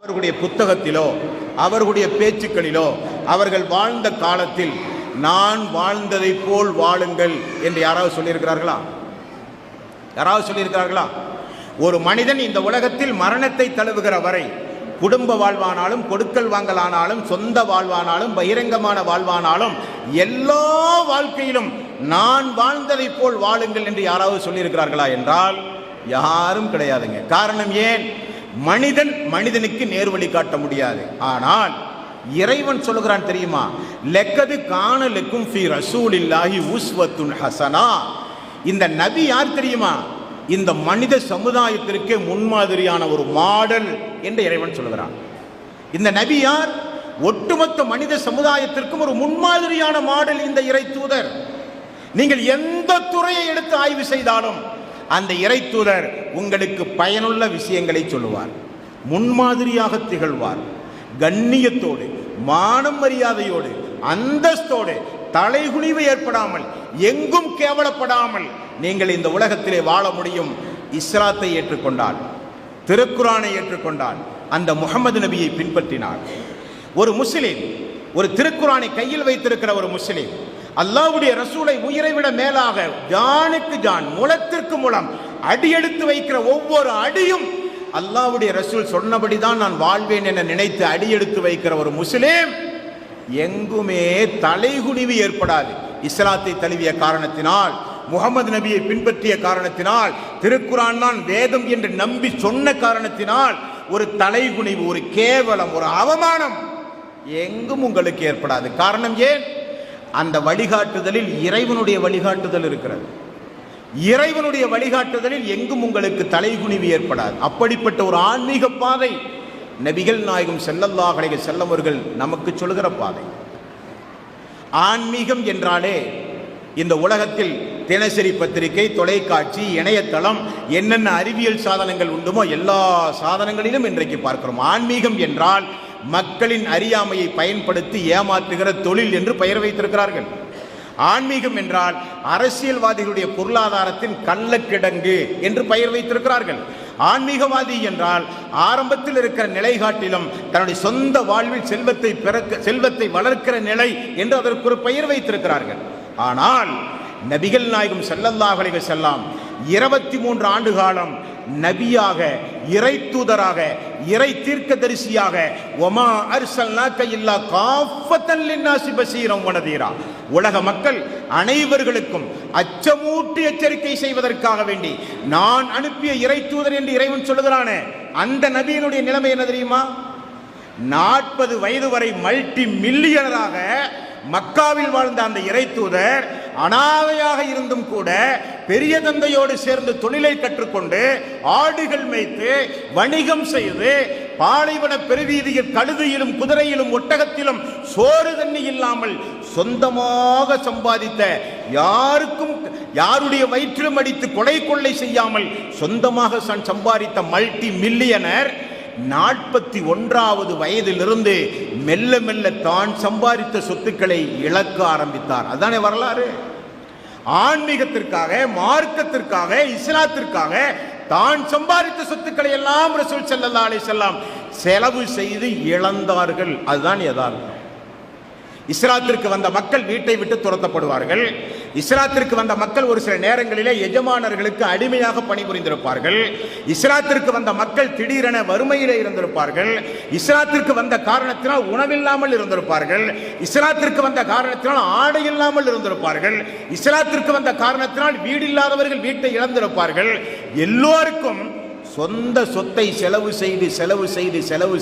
அவர்களுடைய புத்தகத்திலோ அவர்களுடைய பேச்சுக்களிலோ அவர்கள் வாழ்ந்த காலத்தில் நான் வாழ்ந்ததை போல் வாழுங்கள் என்று யாராவது சொல்லியிருக்கிறார்களா? யாராவது சொல்லியிருக்கிறார்களா? ஒரு மனிதன் இந்த உலகத்தில் மரணத்தை தழுவுகிற வரை குடும்ப வாழ்வானாலும் கொடுக்கல் வாங்கலானாலும் சொந்த வாழ்வானாலும் பகிரங்கமான வாழ்வானாலும் எல்லா வாழ்க்கையிலும் நான் வாழ்ந்ததை போல் வாழுங்கள் என்று யாராவது சொல்லியிருக்கிறார்களா என்றால் யாரும் கிடையாதுங்க. காரணம் ஏன்? மனிதன் மனிதனுக்கு நேர்வழி காட்ட முடியாது. ஆனால் இறைவன் சொல்லுகிறான் தெரியுமா? லக்கது கான லக்கும் ஃபீ ரசூலில்லாஹி உஸ்வத்துன் ஹஸனா. இந்த நபி யார் தெரியுமா? இந்த மனித சமுதாயத்திற்கே முன்மாதிரியான ஒரு மாடல் என்று இறைவன் சொல்லுகிறான். இந்த நபி யார்? ஒட்டுமொத்த மனித சமுதாயத்திற்கும் ஒரு முன்மாதிரியான மாடல் இந்த இறை தூதர். நீங்கள் எந்த துறையை எடுத்து ஆய்வு செய்தாலும் அந்த இறை தூதர் உங்களுக்கு பயனுள்ள விஷயங்களை சொல்லுவார், முன்மாதிரியாக திகழ்வார். கண்ணியத்தோடு, மானம் மரியாதையோடு, அந்தஸ்தோடு, தலைகுனிவு ஏற்படாமல், எங்கும் கேவலப்படாமல் நீங்கள் இந்த உலகத்திலே வாழ முடியும். இஸ்லாத்தை ஏற்றுக்கொண்டால், திருக்குரானை ஏற்றுக்கொண்டால், அந்த முகமது நபியை பின்பற்றினார். ஒரு முஸ்லிம், ஒரு திருக்குரானை கையில் வைத்திருக்கிற ஒரு முஸ்லிம் அல்லாஹ்வுடைய ரசூலை உயிரை விட மேலாக ஜானுக்கு ஜான், முழத்திற்கு முழம் அடியெடுத்து வைக்கிற ஒவ்வொரு அடியும் அல்லாஹ்வுடைய ரசூல் சொன்னபடிதான் நான் வாழ்வேன் என நினைத்து அடியெடுத்து வைக்கிற ஒரு முஸ்லிம் எங்குமே தலைகுனிவு ஏற்படாது. இஸ்லாத்தை தழுவிய காரணத்தினால், முகமது நபியை பின்பற்றிய காரணத்தினால், திருக்குரான் தான் வேதம் என்று நம்பி சொன்ன காரணத்தினால் ஒரு தலைகுனிவு, ஒரு கேவலம், ஒரு அவமானம் எங்கும் உங்களுக்கு ஏற்படாது. காரணம் ஏன்? அந்த வழிகாட்டுதலில் இறைவனுடைய வழிகாட்டுதல் இருக்கிறது. இறைவனுடைய வழிகாட்டுதலில் எங்கும் உங்களுக்கு தலைகுனிவு ஏற்படாது. அப்படிப்பட்ட ஒரு ஆன்மீக பாதை நபிகள் நாயகம் ஸல்லல்லாஹு அலைஹி வஸல்லம் அவர்கள் நமக்கு சொல்கிற பாதை. ஆன்மீகம் என்றாலே இந்த உலகத்தில் தினசரி பத்திரிகை, தொலைக்காட்சி, இணையதளம், என்னென்ன அறிவியல் சாதனங்கள் உண்டுமோ எல்லா சாதனங்களிலும் இன்றைக்கு பார்க்கிறோம். ஆன்மீகம் என்றால் மக்களின் அறியாமையை பயன்படுத்தி ஏமாற்றுகிற தொழில் என்று பெயர் வைத்திருக்கிறார்கள். ஆன்மீகம் என்றால் அரசியல்வாதிகளுடைய பொருளாதாரத்தின் கள்ளக்கிடங்கு என்று பெயர் வைத்திருக்கிறார்கள். ஆன்மீகவாதி என்றால் ஆரம்பத்தில் இருக்கிற நிலை காட்டிலும் தன்னுடைய சொந்த வாழ்வில் செல்வத்தை வளர்க்கிற நிலை என்று அதற்கு ஒரு பெயர் வைத்திருக்கிறார்கள். ஆனால் நபிகள் நாயகம் ஸல்லல்லாஹு அலைஹி வஸல்லம் 23 ஆண்டு காலம் நபியாக, இறை தூதராக, இறை தீர்க்கதரிசியாக, ஒமா அர்ஸல்நாக இல்லா காஃபத்தன் லின்னாஸி பஸீரன் வ நதீரா, உலக மக்கள் அனைவர்களுக்கும் அச்சமூட்டி எச்சரிக்கை செய்வதற்காக வேண்டி நான் அனுப்பிய இறை தூதர் என்று இறைவன் சொல்லுகிறானே, அந்த நபியினுடைய நிலைமை என்ன தெரியுமா? 40 வயது வரை மல்டி மில்லியனராக மக்காவில் வாழ்ந்த அந்த இறை தூதர் அனாதையாக இருந்தும் கூட பெரிய தந்தையோடு சேர்ந்து தொழிலை கற்றுக்கொண்டு ஆடுகள் மேய்த்து வணிகம் செய்து பாலைவன பெருவீதியில் கழுதையிலும் குதிரையிலும் ஒட்டகத்திலும் சோறு தண்ணி இல்லாமல் சொந்தமாக சம்பாதித்த, யாருக்கும் யாருடைய வயிற்றிலும் அடித்து கொலை செய்யாமல் சொந்தமாக சம்பாதித்த மல்டி மில்லியனர் 41வது வயதிலிருந்து மெல்ல மெல்ல தான் சம்பாதித்த சொத்துக்களை இழக்க ஆரம்பித்தார். அதுதானே வரலாறு. ஆன்மீகத்திற்காக, மார்க்கத்திற்காக, இஸ்லாத்திற்காக தான் சம்பாதித்த சொத்துக்களை எல்லாம் ரசூல் ஸல்லல்லாஹு அலைஹி வஸல்லம் செலவு செய்து இழந்தார்கள். அதுதான் யதார்த்தம். இஸ்லாத்திற்கு வந்த மக்கள் வீட்டை விட்டு துரத்தப்படுவார்கள். இஸ்லாத்திற்கு வந்த மக்கள் ஒரு சில நேரங்களிலே எஜமானர்களுக்கு அடிமையாக பணிபுரிந்திருப்பார்கள். இஸ்லாத்திற்கு வந்த மக்கள் திடீரென வறுமையிலே இருந்திருப்பார்கள். இஸ்லாத்திற்கு வந்த காரணத்தினால் உணவில்லாமல் இருந்திருப்பார்கள். இஸ்லாத்திற்கு வந்த காரணத்தினால் ஆடை இல்லாமல் இருந்திருப்பார்கள். இஸ்லாத்திற்கு வந்த காரணத்தினால் வீடு இல்லாதவர்கள் வீட்டை இழந்திருப்பார்கள். எல்லோருக்கும் சொந்த சொத்தை செலவு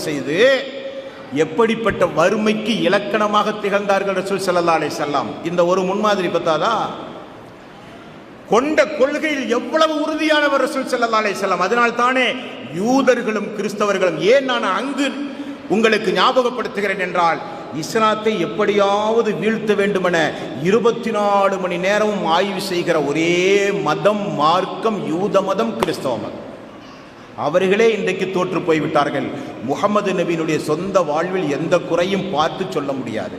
செய்து எப்படிப்பட்ட வறுமைக்கு இலக்கணமாக திகழ்ந்தார்கள் ரசூல் ஸல்லல்லாஹு அலைஹி வஸல்லம். இந்த ஒரு முன்மாதிரி பத்தாதா? கொண்ட கொள்கையில் எவ்வளவு உறுதியானவர் ரசூல் ஸல்லல்லாஹு அலைஹி வஸல்லம். அதனால் தானே யூதர்களும் கிறிஸ்தவர்களும், ஏன் நான் அங்கு உங்களுக்கு ஞாபகப்படுத்துகிறேன் என்றால், இஸ்லாத்தை எப்படியாவது வீழ்த்த வேண்டுமென 24 மணி நேரமும் ஆய்வு செய்கிற ஒரே மதம், மார்க்கம் யூத மதம், கிறிஸ்தவ மதம். அவர்களே இன்றைக்கு தோற்று போய்விட்டார்கள். முகமது நபியினுடைய சொந்த வாழ்வில் எந்த குறையும் பார்த்து சொல்ல முடியாது.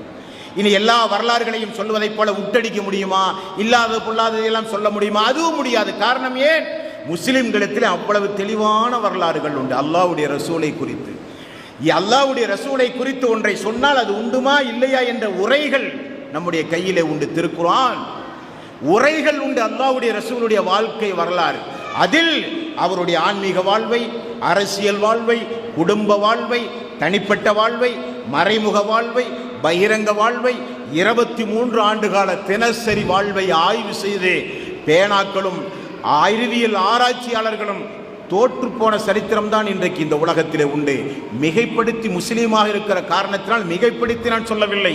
இனி எல்லா வரலாறுகளையும் சொல்வதைப் போல உட்டடிக்க முடியுமா? இல்லாத பொல்லாததையெல்லாம் சொல்ல முடியுமா? அதுவும் முடியாது. காரணம் ஏன்? முஸ்லிம்களிடத்தில் அவ்வளவு தெளிவான வரலாறுகள் உண்டு அல்லாஹ்வுடைய ரசூலை குறித்து. அல்லாஹ்வுடைய ரசூலை குறித்து ஒன்றை சொன்னால் அது உண்டுமா இல்லையா என்ற உரைகள் நம்முடைய கையிலே உண்டு. திருக்குர்ஆன் உரைகள் உண்டு. அல்லாஹ்வுடைய ரசூலுடைய வாழ்க்கை வரலாறு, அதில் அவருடைய ஆன்மீக வாழ்வை, அரசியல் வாழ்வை, குடும்ப வாழ்வை, தனிப்பட்ட வாழ்வை, மறைமுக வாழ்வை, பகிரங்க வாழ்வை, 23 ஆண்டுகால தினசரி வாழ்வை ஆய்வு செய்து பேனாக்களும் அறிவியல் ஆராய்ச்சியாளர்களும் தோற்று போன சரித்திரம் தான் இன்றைக்கு இந்த உலகத்திலே உண்டு. மிகைப்படுத்தி முஸ்லீமாக இருக்கிற காரணத்தினால் மிகைப்படுத்தி நான் சொல்லவில்லை.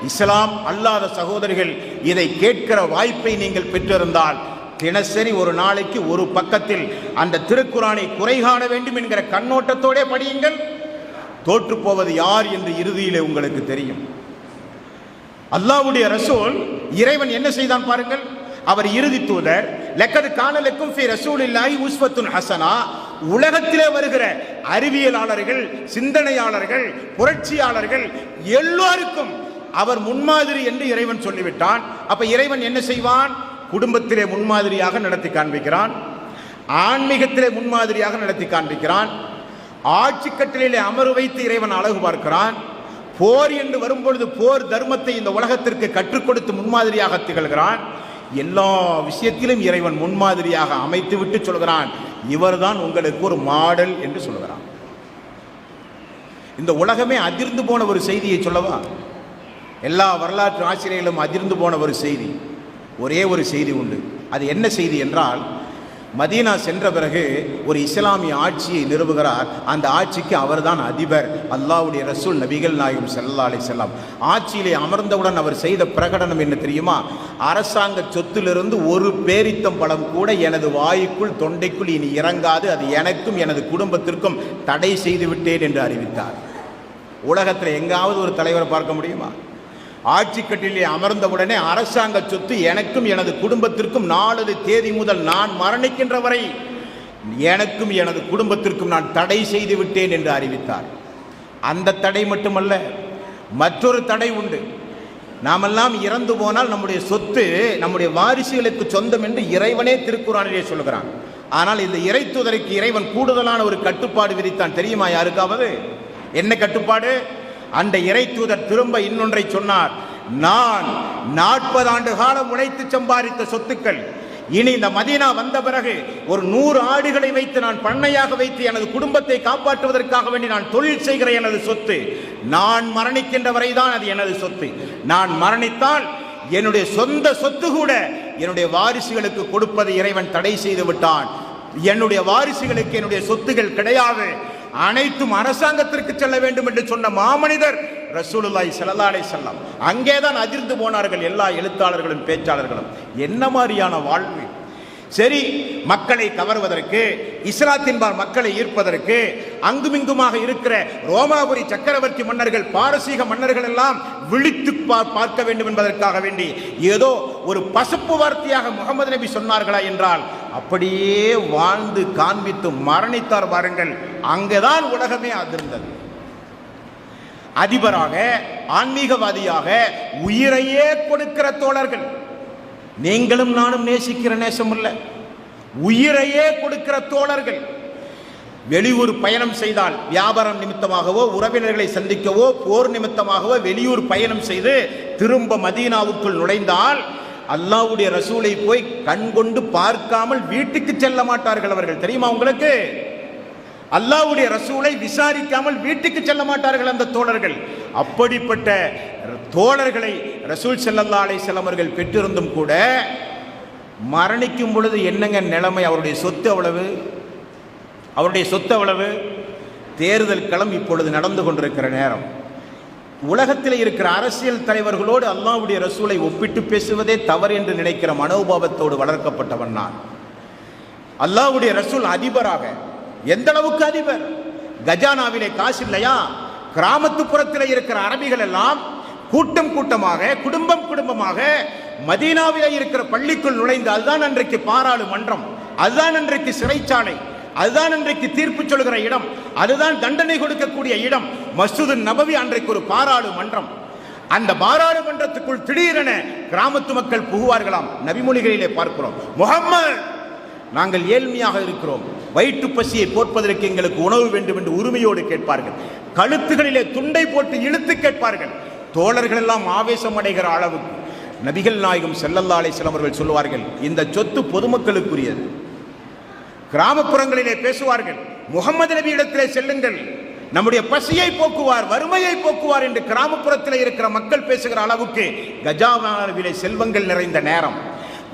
இஸ்லாம் அல்லாத சகோதரிகள் இதை கேட்கிற வாய்ப்பை நீங்கள் பெற்றிருந்தால் தினசரி ஒரு நாளைக்கு ஒரு பக்கத்தில் அந்த திருக்குர்ஆனை குறை காண வேண்டும் என்கிற கண்ணோட்டத்தோடே படியுங்கள். தோற்று போவது யார் என்று இறுதியிலே உங்களுக்கு தெரியும். அல்லாஹ்வுடைய ரசூல் இறைவன் என்ன செய்தான் பாருங்கள். அவர் இறுதி தூதர். லக்கது கான லக்கும் ஃபீ ரசூலில்லாஹி உஸ்வத்துன் ஹஸனா. உலகத்திலே வருகிற அறிவியலாளர்கள், சிந்தனையாளர்கள், புரட்சியாளர்கள் எல்லோருக்கும் அவர் முன்மாதிரி என்று இறைவன் சொல்லிவிட்டான். அப்ப இறைவன் என்ன செய்வான்? குடும்பத்திலே முன்மாதிரியாக நடத்தி காண்பிக்கிறான், ஆன்மீகத்திலே முன்மாதிரியாக நடத்தி காண்பிக்கிறான், ஆட்சி கட்டளையிலே அமர்வு வைத்து இறைவன் அழகு பார்க்கிறான். போர் என்று வரும்பொழுது போர் தர்மத்தை இந்த உலகத்திற்கு கற்றுக் கொடுத்து முன்மாதிரியாக திகழ்கிறான். எல்லா விஷயத்திலும் இறைவன் முன்மாதிரியாக அமைத்து விட்டு சொல்கிறான், இவர்தான் உங்களுக்கு ஒரு மாடல் என்று சொல்கிறான். இந்த உலகமே அதிர்ந்து போன ஒரு செய்தியை சொல்லவா? எல்லா வரலாற்று ஆசிரியர்களும் அதிர்ந்து போன ஒரு செய்தி, ஒரே ஒரு செய்தி உண்டு. அது என்ன செய்தி என்றால், மதீனா சென்ற பிறகு ஒரு இஸ்லாமிய ஆட்சியை நிறுவுகிறார். அந்த ஆட்சிக்கு அவர்தான் அதிபர். அல்லாஹ்வுடைய ரசூல் நபிகள் நாயகம் ஸல்லல்லாஹு அலைஹி வஸல்லம் ஆட்சியிலே அமர்ந்தவுடன் அவர் செய்த பிரகடனம் என்ன தெரியுமா? அரசாங்க சொத்திலிருந்து ஒரு பேரித்தம் பழம் கூட எனது வாய்க்குள் தொண்டைக்குள் இனி இறங்காது, அது எனக்கும் எனது குடும்பத்திற்கும் தடை செய்து விட்டேன் என்று அறிவித்தார். உலகத்தில் எங்காவது ஒரு தலைவரை பார்க்க முடியுமா? ஆட்சி கட்டிலே அமர்ந்தவுடனே அரசாங்க சொத்து எனக்கும் எனது குடும்பத்திற்கும் நாளது தேதி முதல் நான் மரணிக்கின்ற வரை எனக்கும் எனது குடும்பத்திற்கும் நான் தடை செய்து விட்டேன் என்று அறிவித்தார். அந்த தடை மட்டுமல்ல, மற்றொரு தடை உண்டு. நாமெல்லாம் இறந்து போனால் நம்முடைய சொத்து நம்முடைய வாரிசுகளுக்கு சொந்தம் என்று இறைவனே திருக்குர்ஆனிலே சொல்கிறான். ஆனால் இந்த இறை தூதருக்கு இறைவன் கூடுதலான ஒரு கட்டுப்பாடு விதித்தான். தெரியுமா யாருக்காவது? என்ன கட்டுப்பாடு? அந்த இறை தூதர் திரும்ப இன்னொன்றை சொன்னார். நான் 40 ஆண்டு காலம் உழைத்து சம்பாதித்த சொத்துக்கள் இனி இந்த மதீனா வந்த பிறகு ஒரு 100 ஆடுகளை வைத்து நான் பண்ணையாக வைத்து எனது குடும்பத்தை காப்பாற்றுவதற்காக வேண்டி நான் தொழில் செய்கிற எனது சொத்து நான் மரணிக்கின்ற வரைதான் அது எனது சொத்து. நான் மரணித்தால் என்னுடைய சொந்த சொத்து கூட என்னுடைய வாரிசுகளுக்கு கொடுப்பதை இறைவன் தடை செய்து விட்டான். என்னுடைய வாரிசுகளுக்கு என்னுடைய சொத்துகள் கிடையாது, அனைத்தும் அரசாங்கத்திற்கு செல்ல வேண்டும் என்று சொன்ன மாமனிதர் ரசூலுல்லாஹி ஸல்லல்லாஹு அலைஹி வஸல்லம். அங்கேதான் அதிர்ந்து போனார்கள் எல்லா எழுத்தாளர்களும் பேச்சாளர்களும். என்ன மாதிரியான வாழ்வு! சரி, மக்களை கவர்வதற்கு, இஸ்லாத்தின்பால் மக்களை ஈர்ப்பதற்கு அங்குமிங்குமாக இருக்கிற ரோமாபுரி சக்கரவர்த்தி மன்னர்கள், பாரசீக மன்னர்கள் எல்லாம் விழித்து பார்க்க வேண்டும் என்பதற்காக வேண்டி ஏதோ ஒரு பசுப்பு வார்த்தையாக முகமது நபி சொன்னார்களா என்றால் அப்படியே வாழ்ந்து காண்பித்து மரணித்தார் பாருங்கள். அங்கேதான் உலகமே அதிர்ந்தது. அதிபராக, ஆன்மீகவாதியாக உயிரையே கொடுக்கிற தோழர்கள், நீங்களும் நானும் நேசிக்கிற நேசம் இல்ல, உயிரையே கொடுக்கிற தோழர்கள் வெளியூர் பயணம் செய்தால், வியாபாரம் நிமித்தமாகவோ உறவினர்களை சந்திக்கவோ போர் நிமித்தமாகவோ வெளியூர் பயணம் செய்து திரும்ப மதீனாவுக்குள் நுழைந்தால் அல்லாஹ்வுடைய ரசூலை போய் கண் கொண்டு பார்க்காமல் வீட்டுக்கு செல்ல மாட்டார்கள் அவர்கள். தெரியுமா உங்களுக்கு? அல்லாஹ்வுடைய ரசூலை விசாரிக்காமல் வீட்டுக்கு செல்ல மாட்டார்கள் அந்த தோழர்கள். அப்படிப்பட்ட தோழர்களை ரசூல் ஸல்லல்லாஹு அலைஹி வஸல்லம் அவர்கள் பெற்றிருந்தும் கூட மரணிக்கும் பொழுது என்னங்க நிலைமை? அவருடைய சொத்து அவ்வளவு, அவருடைய சொத்து அவ்வளவு. தேர்தல் களம் இப்பொழுது நடந்து கொண்டிருக்கிற நேரம். உலகத்தில் இருக்கிற அரசியல் தலைவர்களோடு அல்லாஹ்வுடைய ரசூலை ஒப்பிட்டு பேசுவதே தவறு என்று நினைக்கிற மனோபாவத்தோடு வளர்க்கப்பட்டவன் நான். அல்லாஹ்வுடைய ரசூல் அதிபராக, எந்த அளவுக்கு அதிபர்? கஜானாவிலே காசு இல்லையா? கிராமத்து புறத்தில் இருக்கிற அரபிகள் எல்லாம் கூட்டம் கூட்டமாக, குடும்பம் குடும்பமாக மதீனாவிலே இருக்கிற பள்ளிக்குள் நுழைந்து, அதுதான் அன்றைக்கு பாராளுமன்றம், அதுதான் அன்றைக்கு சிறைச்சாலை, அதுதான் அன்றைக்கு தீர்ப்பு சொல்கிற இடம், அதுதான் தண்டனை கொடுக்கக்கூடிய இடம். மஸ்ஜிது நபவி அன்றைக்கு ஒரு பாராளுமன்றம். அந்த பாராளுமன்றத்துக்குள் திடீரென கிராமத்து மக்கள் புகுவார்களாம். நபிமொழிகளிலே பார்க்கிறோம், முஹம்மது, நாங்கள் ஏழ்மையாக இருக்கிறோம், வயிற்று பசியை போற்பதற்கு எங்களுக்கு உணவு வேண்டும் என்று உரிமையோடு கேட்பார்கள். கழுத்துகளிலே துண்டை போட்டு இழுத்து கேட்பார்கள். தோழர்கள் எல்லாம் ஆவேசம் அடைகிற அளவுக்கு நபிகள் நாயகம் ஸல்லல்லாஹு அலைஹி வஸல்லம் அவர்கள் சொல்லுவார்கள், இந்த சொத்து பொதுமக்களுக்குரியது. கிராமப்புறங்களிலே பேசுவார்கள், முகமது நபி இடத்திலே செல்லுங்கள், நம்முடைய பசியை போக்குவார், வறுமையை போக்குவார் என்று கிராமப்புறத்தில் இருக்கிற மக்கள் பேசுகிற அளவுக்கு கஜானாவிலே செல்வங்கள் நிறைந்த நேரம்.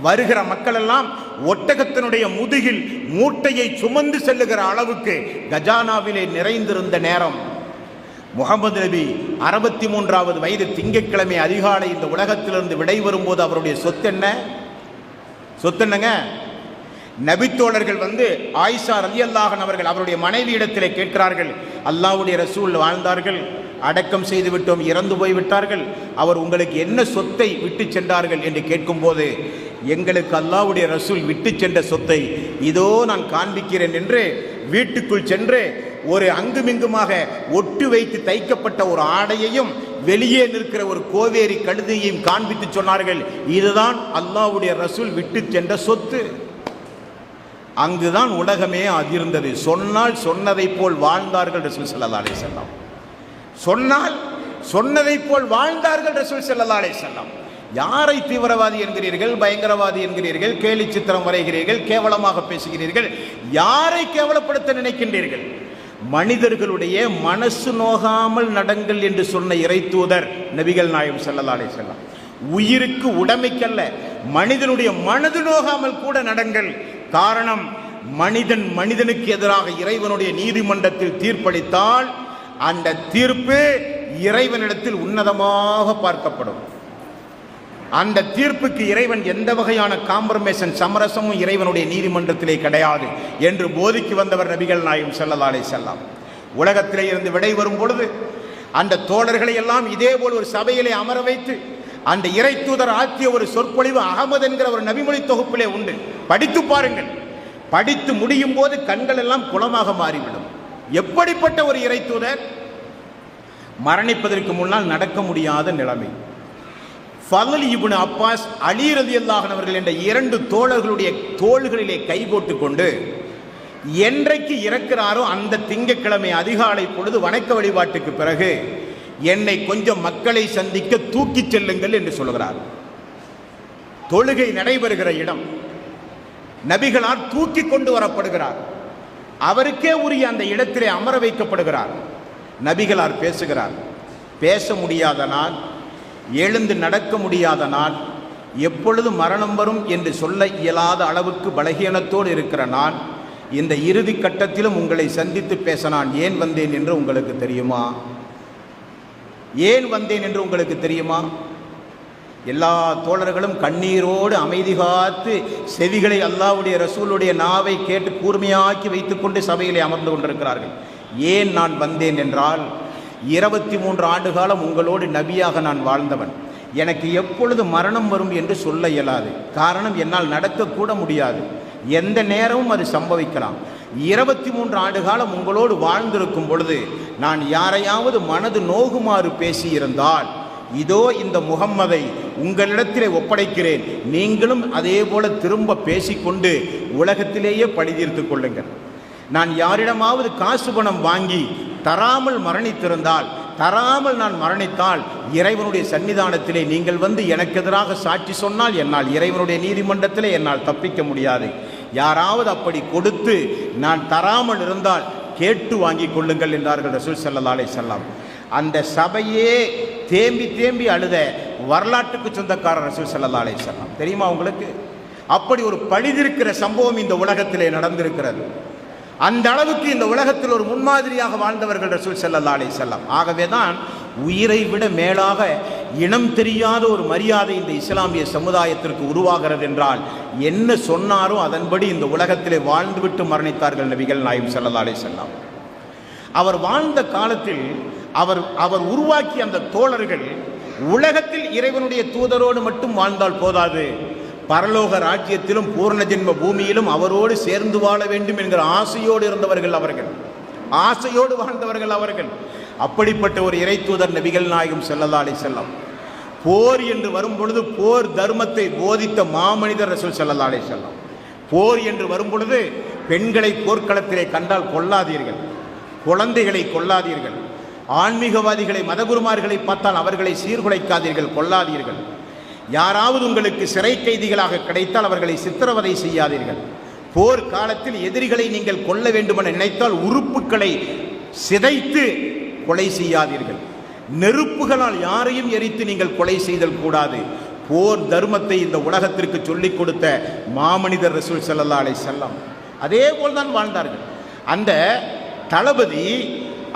வருகிற மக்கள் எல்லாம் ஒட்டகத்தினுடைய முதுகில் மூட்டையை சுமந்து செல்லுகிற அளவுக்கு கஜானாவிலே நிறைந்திருந்த நேரம். முகமது நபி 63வது வயது திங்கட்கிழமை அதிகாலை இந்த உலகத்திலிருந்து விடை வரும்போது அவருடைய சொத்து என்னங்க? நபித்தோழர்கள் வந்து ஆயிஷா ரலியல்லாஹு அன்ஹா அவர்கள் அவருடைய மனைவி இடத்திலே கேட்கிறார்கள், அல்லாஹ்வுடைய ரசூல் வாழ்ந்தார்கள், அடக்கம் செய்து விட்டோம், இறந்து போய்விட்டார்கள், அவர் உங்களுக்கு என்ன சொத்தை விட்டு சென்றார்கள் என்று கேட்கும்போது, எங்களுக்கு அல்லாஹ்வுடைய ரசூல் விட்டு சென்ற சொத்தை இதோ நான் காண்பிக்கிறேன் என்று வீட்டுக்குள் சென்று ஒரு அங்குமிங்குமாக ஒட்டு வைத்து தைக்கப்பட்ட ஒரு ஆடையையும் வெளியே நிற்கிற ஒரு கோவேரி கழுதையையும் காண்பித்து சொன்னார்கள், இதுதான் அல்லாஹ்வுடைய ரசூல் விட்டு சென்ற சொத்து. அங்குதான் உலகமே அதிர்ந்தது. சொன்னால் சொன்னதை போல் வாழ்ந்தார்கள் ரசூல் ஸல்லல்லாஹு அலைஹி வஸல்லம். சொன்னால் சொன்னதை போல் வாழ்ந்தார்கள் ரசூல் ஸல்லல்லாஹு அலைஹி வஸல்லம். யாரை தீவிரவாதி என்கிறீர்கள், பயங்கரவாதி என்கிறீர்கள், கேலி சித்திரம் வரைகிறீர்கள், கேவலமாக பேசுகிறீர்கள்? யாரை கேவலப்படுத்த நினைக்கின்றீர்கள்? மனிதர்களுடைய மனசு நோகாமல் நடங்கள் என்று சொன்ன இறை தூதர் நபிகள் நாயகம் ஸல்லல்லாஹு அலைஹி வஸல்லம். உயிருக்கு உடைமைக்கல்ல, மனிதனுடைய மனது நோகாமல் கூட நடங்கள். காரணம், மனிதனுக்கு எதிராக இறைவனுடைய நீதிமன்றத்தில் தீர்ப்பளித்தால் அந்த தீர்ப்பு இறைவனிடத்தில் உன்னதமாக பார்க்கப்படும். அந்த தீர்ப்புக்கு இறைவன் எந்த வகையான காம்ப்ரமைசன் சமரசமும் இறைவனுடைய நீதிமன்றத்திலே கிடையாது என்று போதிக்கு வந்தவர் நபிகள் நாயகம் ஸல்லல்லாஹு அலைஹி வஸல்லம். உலகத்திலே இருந்து விடை வரும் பொழுது அந்த தோழர்களை எல்லாம் இதே போல் ஒரு சபையிலே அமர வைத்து அந்த இறை தூதர் ஆற்றிய ஒரு சொற்பொழிவு அகமது என்கிற ஒரு நபிமொழி தொகுப்பிலே உண்டு, படித்து பாருங்கள். படித்து முடியும் போது கண்கள் எல்லாம் குளமாக மாறிவிடும். எப்படிப்பட்ட ஒரு இறை தூதர்! மரணிப்பதற்கு முன்னால் நடக்க முடியாத நிலைமை. ஃபضல் இப்னு அப்பாஸ், அலி ரலியல்லாஹு அன்ஹு அவர்கள் என்ற 2 தோழர்களுடைய தோள்களிலே கை போட்டு கொண்டு என்றைக்கு இறக்கிறாரோ அந்த திங்கட்கிழமை அதிகாலை பொழுது வணக்க வழிபாட்டுக்கு பிறகு என்னை கொஞ்சம் மக்களை சந்திக்க தூக்கி செல்லுங்கள் என்று சொல்கிறார். தொழுகை நடைபெறுகிற இடம், நபிகளார் தூக்கி கொண்டு வரப்படுகிறார். அவருக்கே உரிய அந்த இடத்திலே அமர வைக்கப்படுகிறார். நபிகளார் பேசுகிறார். பேச முடியாத நான், எழுந்து நடக்க முடியாத நான், எப்பொழுது மரணம் வரும் என்று சொல்ல இயலாத அளவுக்கு பலகீனத்தோடு இருக்கிற நான், இந்த இறுதி கட்டத்திலும் உங்களை சந்தித்து பேச நான் ஏன் வந்தேன் என்று உங்களுக்கு தெரியுமா? ஏன் வந்தேன் என்று உங்களுக்கு தெரியுமா? எல்லா தோழர்களும் கண்ணீரோடு அமைதி காத்து செவிகளை அல்லாஹ்வுடைய ரசூலுடைய நாவை கேட்டு கூர்மையாக்கி வைத்துக்கொண்டு சபையிலே அமர்ந்து கொண்டிருக்கிறார்கள். ஏன் நான் வந்தேன் என்றால், 23 ஆண்டு காலம் உங்களோடு நபியாக நான் வாழ்ந்தவன். எனக்கு எப்பொழுது மரணம் வரும் என்று சொல்ல இயலாது. காரணம், என்னால் நடக்கக்கூட முடியாது. எந்த நேரமும் அது சம்பவிக்கலாம். 23 ஆண்டு காலம் உங்களோடு வாழ்ந்திருக்கும் பொழுது நான் யாரையாவது மனது நோகுமாறு பேசியிருந்தால், இதோ இந்த முகம்மதை உங்களிடத்திலே ஒப்படைக்கிறேன், நீங்களும் அதே போல திரும்ப பேசிக்கொண்டு உலகத்திலேயே பழி தீர்த்து கொள்ளுங்கள். நான் யாரிடமாவது காசு பணம் வாங்கி தராமல் மரணித்திருந்தால், தராமல் நான் மரணித்தால், இறைவனுடைய சன்னிதானத்திலே நீங்கள் வந்து எனக்கு எதிராக சாட்சி சொன்னால் என்னால் இறைவனுடைய நீதிமன்றத்திலே என்னால் தப்பிக்க முடியாது. யாராவது அப்படி கொடுத்து நான் தராமல் இருந்தால் கேட்டு வாங்கி கொள்ளுங்கள் என்றார்கள் ரசூல் ஸல்லல்லாஹு அலைஹி வஸல்லம். அந்த சபையே தேம்பி தேம்பி அழுத வரலாற்றுக்கு சொந்தக்காரர் ரசூல் ஸல்லல்லாஹு அலைஹி வஸல்லம். தெரியுமா உங்களுக்கு? அப்படி ஒரு பழிதிருக்கிற சம்பவம் இந்த உலகத்திலே நடந்திருக்கிறது. அந்த அளவுக்கு இந்த உலகத்தில் ஒரு முன்மாதிரியாக வாழ்ந்தவர்கள் ரசூல் ஸல்லல்லாஹு அலைஹி வஸல்லம். ஆகவே தான் உயிரை விட மேலாக இனம் தெரியாத ஒரு மரியாதை இந்த இஸ்லாமிய சமுதாயத்திற்கு உருவாகிறது என்றால், என்ன சொன்னாரோ அதன்படி இந்த உலகத்திலே வாழ்ந்துவிட்டு மரணித்தார்கள் நபிகள் நாயகம் ஸல்லல்லாஹு அலைஹி வஸல்லம். அவர் வாழ்ந்த காலத்தில் அவர் உருவாக்கிய அந்த தோழர்கள் உலகத்தில் இறைவனுடைய தூதரோடு மட்டும் வாழ்ந்தால் போதாது, பரலோக ராஜ்யத்திலும் பூர்ண ஜென்ம பூமியிலும் அவரோடு சேர்ந்து வாழ வேண்டும் என்கிற ஆசையோடு இருந்தவர்கள் அவர்கள், ஆசையோடு வாழ்ந்தவர்கள் அவர்கள். அப்படிப்பட்ட ஒரு இறை தூதர் நபிகள் நாயகம் ஸல்லல்லாஹு அலைஹி வஸல்லம். போர் என்று வரும் பொழுது போர் தர்மத்தை போதித்த மாமனிதர் ரசூல் ஸல்லல்லாஹு அலைஹி வஸல்லம். போர் என்று வரும் பொழுது பெண்களை போர்க்களத்திலே கண்டால் கொல்லாதீர்கள், குழந்தைகளை கொல்லாதீர்கள், ஆன்மீகவாதிகளை மதகுருமார்களை பார்த்தால் அவர்களை சீர்குலைக்காதீர்கள், கொல்லாதீர்கள். யாராவது உங்களுக்கு சிறை கைதிகளாக கிடைத்தால் அவர்களை சித்திரவதை செய்யாதீர்கள். போர் காலத்தில் எதிரிகளை நீங்கள் கொல்ல வேண்டுமென நினைத்தால் உறுப்புகளை சிதைத்து கொலை செய்யாதீர்கள். நெருப்புகளால் யாரையும் எரித்து நீங்கள் கொலை செய்தல் கூடாது. போர் தர்மத்தை இந்த உலகத்திற்கு சொல்லிக் கொடுத்த மாமனிதர் ரசூல் ஸல்லல்லாஹு அலைஹி வஸல்லம் அதே போல்தான் வாழ்ந்தார்கள். அந்த தளபதி,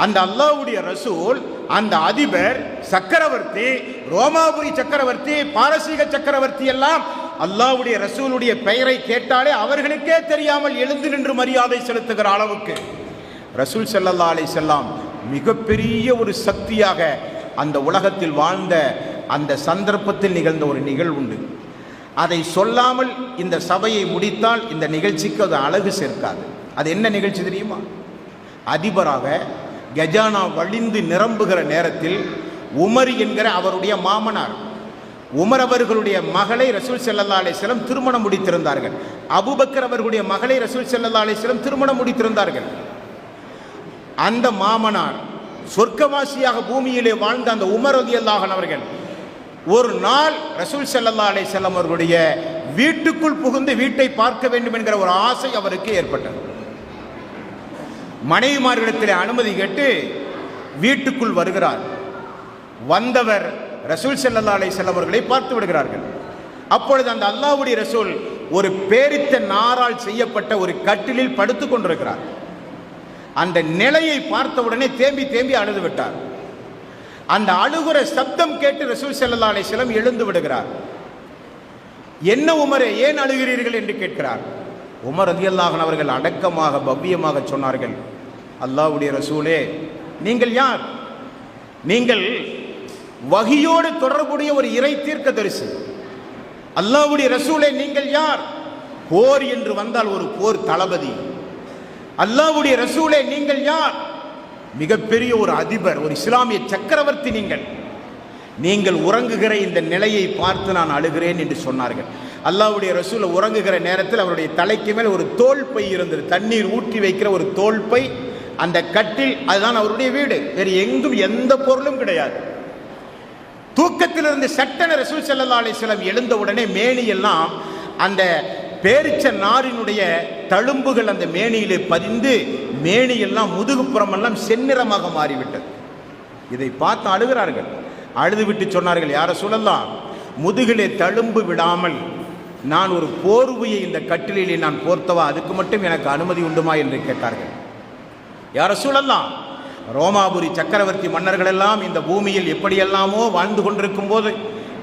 அந்த அல்லாஹ்வுடைய ரசூல், அந்த அதிபர், சக்கரவர்த்தி, ரோமாபுரி சக்கரவர்த்தி, பாரசீக சக்கரவர்த்தி எல்லாம் அல்லாஹ்வுடைய ரசூலுடைய பெயரை கேட்டாலே அவர்களுக்கே தெரியாமல் எழுந்து நின்று மரியாதை செலுத்துகிற அளவுக்கு ரசூல் ஸல்லல்லாஹு அலைஹி வஸல்லம் மிகப்பெரிய ஒரு சக்தியாக அந்த உலகத்தில் வாழ்ந்த அந்த சந்தர்ப்பத்தில் நிகழ்ந்த ஒரு நிகழ்வுண்டு. அதை சொல்லாமல் இந்த சபையை முடித்தால் இந்த நிகழ்ச்சிக்கு அது அழகு சேர்க்காது. அது என்ன நிகழ்ச்சி தெரியுமா? அதிபராக கஜானா வழிந்து நிரம்புகிற நேரத்தில் உமர் என்கிற அவருடைய மாமனார், உமர் அவர்களுடைய மகளை ரசூல் ஸல்லல்லாஹு அலைஹி வஸல்லம் திருமணம் முடித்திருந்தார்கள். அபூபக்கர் அவர்களுடைய மகளை ரசூல் ஸல்லல்லாஹு அலைஹி வஸல்லம் திருமணம் முடித்திருந்தார்கள். அந்த மாமனார் சொர்க்கவாசியாக பூமியிலே வாழ்ந்த அந்த உமர் ரலியல்லாஹு அன்ஹு அவர்கள் ஒரு நாள் ரசூல் ஸல்லல்லாஹு அலைஹி வஸல்லம் அவர்களுடைய வீட்டுக்குள் புகுந்து வீட்டை பார்க்க வேண்டும் என்கிற ஒரு ஆசை அவருக்கு ஏற்பட்டது. மனைவிமார்களிடத்தில் அனுமதி கேட்டு வீட்டுக்குள் வருகிறார். வந்தவர் ரசூல் ஸல்லல்லாஹு அலைஹி வஸல்லம் அவர்களை பார்த்து விடுகிறார்கள். அப்பொழுது அந்த அல்லாஹ்வுடைய ரசூல் ஒரு பேரித்த நாரால் செய்யப்பட்ட ஒரு கட்டிலில் படுத்துக் கொண்டிருக்கிறார். அந்த நிலையை பார்த்தவுடனே தேம்பி தேம்பி அழுது விட்டார். அந்த அழுகுற சப்தம் கேட்டு ரசூல் ஸல்லல்லாஹு அலைஹி வஸல்லம் எழுந்து விடுகிறார். என்ன உமரே, ஏன் அழுகிறீர்கள் என்று கேட்கிறார். உமர் ரலியல்லாஹு அன்ஹு அவர்கள் அடக்கமாக பவ்யமாக சொன்னார்கள், அல்லாஹ்வுடைய ரசூலே, நீங்கள் யார்? நீங்கள் வஹியோடு தொடர்புடைய ஒரு இறை தீர்க்கதரிசி. அல்லாஹ்வுடைய ரசூலே, நீங்கள் யார்? போர் என்று வந்தால் ஒரு போர் தளபதி. அல்லாஹ்வுடைய ரசூலே, நீங்கள் யார்? மிகப்பெரிய ஒரு அதிபர், ஒரு இஸ்லாமிய சக்கரவர்த்தி. நீங்கள் உறங்குகிற இந்த நிலையை பார்த்து நான் அழுகிறேன் என்று சொன்னார்கள். அல்லாஹ்வுடைய ரசூல் உறங்குகிற நேரத்தில் அவருடைய தலைக்கு மேல் ஒரு தோல் பை இருந்தது, தண்ணீர் ஊற்றி வைக்கிற ஒரு தோல் பை. அந்த கட்டில், அதுதான் அவருடைய வீடு, வேறு எங்கும் எந்த பொருளும் கிடையாது. தூக்கத்திலிருந்து சட்டென ரசூல் ஸல்லல்லாஹு அலைஹி வஸல்லம் எழுந்த உடனே மேனியெல்லாம் அந்த பேரிச்ச நாரினுடைய தழும்புகள் அந்த மேனியிலே பதிந்து மேனியெல்லாம் முதுகுப்புறமெல்லாம் செந்நிறமாக மாறிவிட்டது. இதை பார்த்து அழுகிறார்கள். அழுதுவிட்டு சொன்னார்கள், யார சொல்லலாம், முதுகிலே தழும்பு விடாமல் நான் ஒரு போர்வையை இந்த கட்டிலே நான் போர்த்தவா, அதுக்கு மட்டும் எனக்கு அனுமதி உண்டுமா என்று கேட்டார்கள். யார சொல்லலாம், ரோமாபுரி சக்கரவர்த்தி மன்னர்கள் எல்லாம் இந்த பூமியில் எப்படியெல்லாமோ வாழ்ந்து கொண்டிருக்கும் போது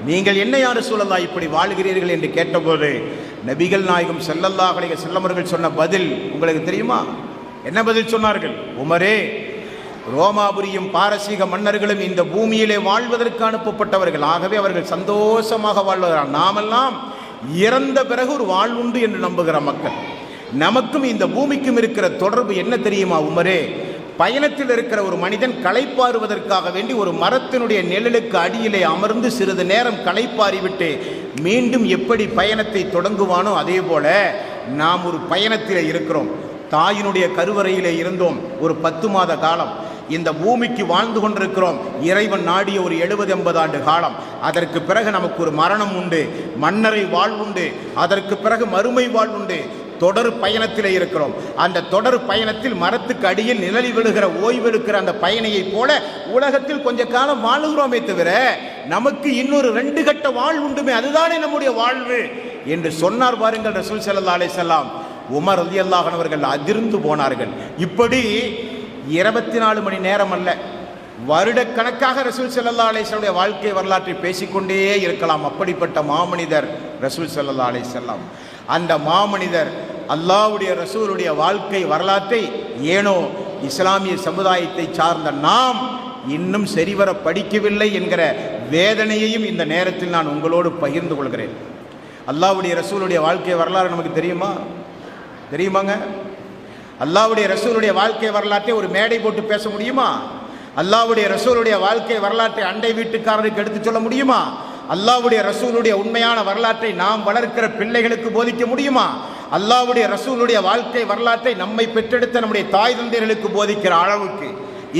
நீங்கள் என்ன யார சொல்லலாம் இப்படி வாழ்கிறீர்கள் என்று கேட்டபோது நபிகள் நாயகம் ஸல்லல்லாஹு அலைஹி வஸல்லம் அவர்கள் சொன்ன பதில் உங்களுக்கு தெரியுமா? என்ன பதில் சொன்னார்கள்? உமரே, ரோமாபுரியும் பாரசீக மன்னர்களும் இந்த பூமியிலே வாழ்வதற்கு அனுப்பப்பட்டவர்கள். ஆகவே அவர்கள் சந்தோஷமாக வாழ்வதால் நாமெல்லாம் இறந்த பிறகு ஒரு வாழ்வுண்டு என்று நம்புகிற மக்கள். நமக்கும் இந்த பூமிக்கும் இருக்கிற தொடர்பு என்ன தெரியுமா உமரே? பயணத்தில் இருக்கிற ஒரு மனிதன் களைப்பாறுவதற்காக வேண்டி ஒரு மரத்தினுடைய நிழலுக்கு அடியிலே அமர்ந்து சிறிது நேரம் களைப்பாறிவிட்டு மீண்டும் எப்படி பயணத்தை தொடங்குவானோ அதே போல நாம் ஒரு பயணத்தில் இருக்கிறோம். தாயினுடைய கருவறையிலே இருந்தோம் ஒரு 10 மாத காலம். இந்த பூமிக்கு வாழ்ந்து கொண்டிருக்கிறோம் இறைவன் நாடிய ஒரு 70-80 ஆண்டு காலம். அதற்கு பிறகு நமக்கு ஒரு மரணம் உண்டு, மன்னரை வாழ்வுண்டு, அதற்கு பிறகு மறுமை வாழ்வுண்டு. தொடர் பயணத்தில் இருக்கிறோம். அந்த தொடர் பயணத்தில் மரத்துக்கு அடியில் நிழலில் விழுகிற ஓய்வெடுக்கிற அந்த பயணியை போல உலகத்தில் கொஞ்ச காலம் வாழுகிறோமே தவிர நமக்கு இன்னொரு 2 கட்ட வாழ்வுண்டுமே, அதுதானே நம்முடைய வாழ்வு என்று சொன்னார் பாருங்கள் ரசூல் ஸல்லல்லாஹு அலைஹி வஸல்லம். உமர் ரலியல்லாஹு அன்ஹு அவர்கள் அதிர்ந்து போனார்கள். இப்படி 24 மணி நேரம் அல்ல, வருடக்கணக்காக ரசூல் ஸல்லல்லாஹு அலைஹி வஸல்லம் வாழ்க்கை வரலாற்றை பேசிக்கொண்டே இருக்கலாம். அப்படிப்பட்ட மாமனிதர் ரசூல் ஸல்லல்லாஹு அலைஹி வஸல்லம். அந்த மாமனிதர் அல்லாஹ்வுடைய ரசூலுடைய வாழ்க்கை வரலாற்றை ஏனோ இஸ்லாமிய சமுதாயத்தை சார்ந்த நாம் இன்னும் சரிவர படிக்கவில்லை என்கிற வேதனையையும் இந்த நேரத்தில் நான் உங்களோடு பகிர்ந்து கொள்கிறேன். அல்லாஹ்வுடைய ரசூலுடைய வாழ்க்கை வரலாறு நமக்கு தெரியுமாங்க? அல்லாஹ்வுடைய ரசூலுடைய வாழ்க்கை வரலாற்றை ஒரு மேடை போட்டு பேச முடியுமா? அல்லாஹ்வுடைய ரசூலுடைய வாழ்க்கை வரலாற்றை அண்டை வீட்டுக்காரருக்கு எடுத்து சொல்ல முடியுமா? அல்லாஹ்வுடைய ரசூலுடைய உண்மையான வரலாற்றை நாம் வளர்க்கிற பிள்ளைகளுக்கு போதிக்க முடியுமா? அல்லாஹ்வுடைய ரசூலுடைய வாழ்க்கை வரலாற்றை நம்மை பெற்றெடுத்த நம்முடைய தாய் தந்தையர்களுக்கு போதிக்கிற அளவுக்கு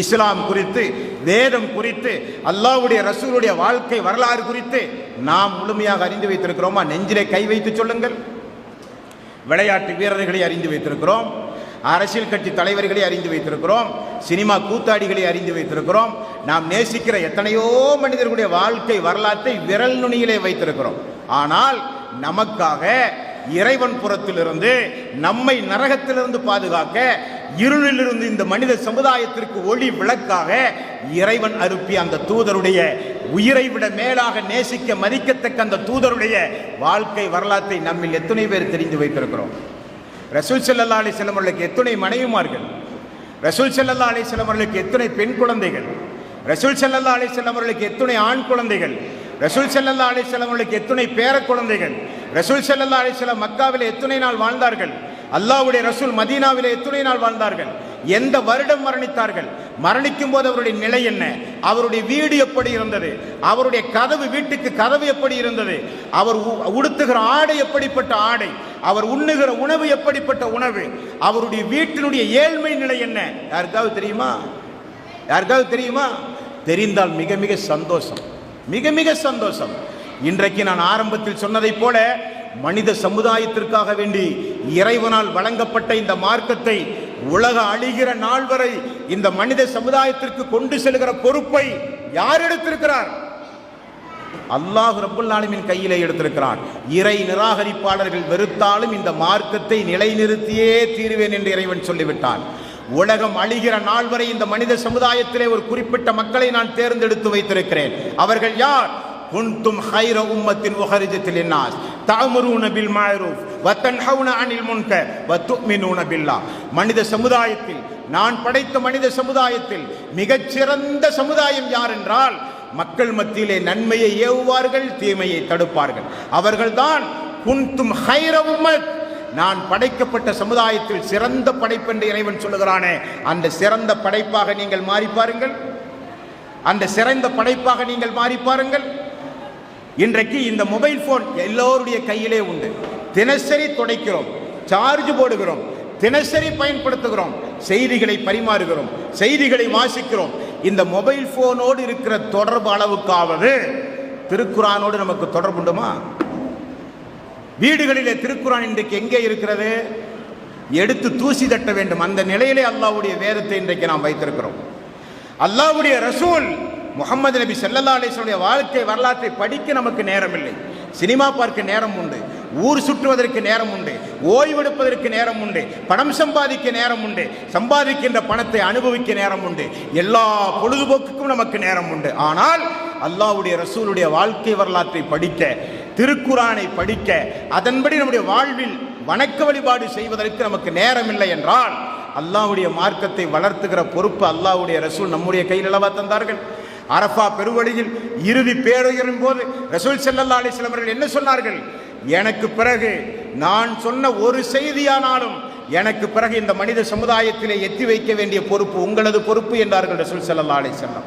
இஸ்லாம் குறித்து, வேதம் குறித்து, அல்லாஹ்வுடைய ரசூலுடைய வாழ்க்கை வரலாறு குறித்து நாம் முழுமையாக அறிந்து வைத்திருக்கிறோமா? நெஞ்சிலே கை வைத்து சொல்லுங்கள். விளையாட்டு வீரர்களை அறிந்து வைத்திருக்கிறோம், அரசியல் கட்சி தலைவர்களை அறிந்து வைத்திருக்கிறோம், சினிமா கூத்தாடிகளை அறிந்து வைத்திருக்கிறோம். நாம் நேசிக்கிற எத்தனையோ மனிதர்களுடைய வாழ்க்கை வரலாற்றை விரல் நுனியிலே வைத்திருக்கிறோம். ஆனால் நமக்காக இறைவன் புறத்திலிருந்து நம்மை நரகத்திலிருந்து பாதுகாக்க, இருளிலிருந்து இந்த மனித சமுதாயத்திற்கு ஒளி விளக்காக இறைவன் அனுப்பிய அந்த தூதருடைய, உயிரை விட மேலாக நேசிக்க மதிக்கத்தக்க அந்த தூதருடைய வாழ்க்கை வரலாற்றை நம்மில் எத்தனை பேர் தெரிந்து வைத்திருக்கிறோம்? ரசூல் ஸல்லல்லாஹு அலைஹி வஸல்லம் அவர்களுக்கு எத்தனை மனைவிமார்கள், ரசூல் ஸல்லல்லாஹு அலைஹி வஸல்லம் அவர்களுக்கு எத்தனை பெண் குழந்தைகள், ரசூல் ஸல்லல்லாஹு அலைஹி வஸல்லம் அவர்களுக்கு எத்தனை ஆண் குழந்தைகள், ரசூல் ஸல்லல்லாஹு அலைஹி வஸல்லம் அவர்களுக்கு எத்தனை பேர குழந்தைகள், ரசூல் ஸல்லல்லாஹு அலைஹி வஸல்லம் மக்காவிலே எத்தனை நாள் வாழ்ந்தார்கள், அல்லாஹ்வுடைய ரசூல் மதீனாவிலே எத்தனை நாள் வாழ்ந்தார்கள், எந்த வருடம் மரணித்தார்கள், மரணிக்கும் போது அவருடைய நிலை என்ன, அவருடைய வீடு எப்படி இருந்தது, அவருடைய கதவு, வீட்டுக்கு கதவு எப்படி இருந்தது, அவர் உடுத்துகிற ஆடை எப்படிப்பட்ட ஆடை, அவர் உண்ணுகிற உணவு எப்படிப்பட்ட உணவு, அவருடைய வீட்டினுடைய ஏழ்மை நிலை என்ன, யாருக்காவது தெரியுமா? யாருக்காவது தெரியுமா? தெரிந்தால் மிக மிக சந்தோஷம், மிக மிக சந்தோஷம். இன்றைக்கு நான் ஆரம்பத்தில் சொன்னதை போல மனித சமுதாயத்திற்காக வேண்டி இறைவனால் வழங்கப்பட்ட இந்த மார்க்கத்தை உலக அழிகிற நாள் வரை இந்த மனித சமுதாயத்திற்கு கொண்டு செல்கிற பொறுப்பை யார் எடுத்திருக்கிறார்? அல்லாஹ் ரப்புல் ஆலமீன் கையிலே எடுத்திருக்கிறான். இறை நிராகரிப்பாளர்கள் வெறுத்தாலும் இந்த மார்க்கத்தை நிலைநிறுத்தியே தீருவேன் என்று இறைவன் சொல்லிவிட்டான். உலகம் அழிகிற நாள் வரை இந்த மனித சமுதாயத்திலே ஒரு குறிப்பிட்ட மக்களை நான் தேர்ந்தெடுத்து வைத்திருக்கிறேன். அவர்கள் யார்? குன்தும் ஹைர உம்மத்தின் உஹரிஜத் லின்னாஸ் தஅமுரூன பில் மஅரூஃப் வ தன்ஹவுன அனில் முன்கர் வ துமினூன பில்லாஹ். மனித சமுதாயத்தில், நான் படைத்த மனித சமுதாயத்தில் மிகச்சிறந்த சமுதாயம் யார் என்றால், மக்கள் மத்தியிலே நன்மையை ஏவுவார்கள், தீமையை தடுப்பார்கள். அவர்கள்தான் குன்தும் ஹைர உம்மத். நான் படைக்கப்பட்ட சமுதாயத்தில் சிறந்த படைப்பென்று இறைவன் சொல்லுகிறானே, அந்த சிறந்த படைப்பாக நீங்கள் மாறி பாருங்கள், அந்த சிறந்த படைப்பாக நீங்கள் மாறி பாருங்கள். இன்றைக்கு இந்த மொபைல் போன் எல்லோருடைய கையிலே உண்டு. தினசரி துடைக்கிறோம், சார்ஜ் போடுகிறோம், தினசரி பயன்படுத்துகிறோம், செய்திகளை பரிமாறுகிறோம், செய்திகளை வாசிக்கிறோம். இந்த மொபைல் போனோடு இருக்கிற தொடர்பு அளவுக்காவது திருக்குரானோடு நமக்கு தொடர்பு உண்டுமா? வீடுகளிலே திருக்குரான் இன்றைக்கு எங்கே இருக்கிறது? எடுத்து தூசி தட்ட வேண்டும். அந்த நிலையிலே அல்லாஹ்வுடைய வேதத்தை இன்றைக்கு நாம் வைத்திருக்கிறோம். அல்லாஹ்வுடைய ரசூல் முஹம்மது நபி ஸல்லல்லாஹு அலைஹி வஸல்லம் வாழ்க்கை வரலாற்றை படிக்க நமக்கு நேரம் இல்லை. சினிமா பார்க்க நேரம் உண்டு, ஊர் சுற்றுவதற்கு நேரம் உண்டு, ஓய்வெடுப்பதற்கு நேரம் உண்டு, பணம் சம்பாதிக்க நேரம் உண்டு, சம்பாதிக்கின்ற பணத்தை அனுபவிக்க நேரம் உண்டு, எல்லா பொழுதுபோக்குக்கும் நமக்கு நேரம் உண்டு. ஆனால் அல்லாஹ்வுடைய ரசூலுடைய வாழ்க்கை வரலாற்றை படிக்க, திருக்குரானை படிக்க, அதன்படி நம்முடைய வாழ்வில் வணக்க வழிபாடு செய்வதற்கு நமக்கு நேரம் இல்லை என்றால், அல்லாஹ்வுடைய மார்க்கத்தை வளர்த்துகிற பொறுப்பு அல்லாஹ்வுடைய ரசூல் நம்முடைய கையில் அளவா தந்தார்கள். அரஃபா பெருவழியில் இறுதி பேருயரின் போது ரசூல் ஸல்லல்லாஹு அலைஹி வஸல்லம் அவர்கள் என்ன சொன்னார்கள்? எனக்கு பிறகு நான் சொன்ன ஒரு செய்தியானாலும் எனக்கு பிறகு இந்த மனித சமுதாயத்திலே எத்தி வைக்க வேண்டிய பொறுப்பு உங்களது பொறுப்பு என்றார்கள் ரசூல் ஸல்லல்லாஹு அலைஹி வஸல்லம்.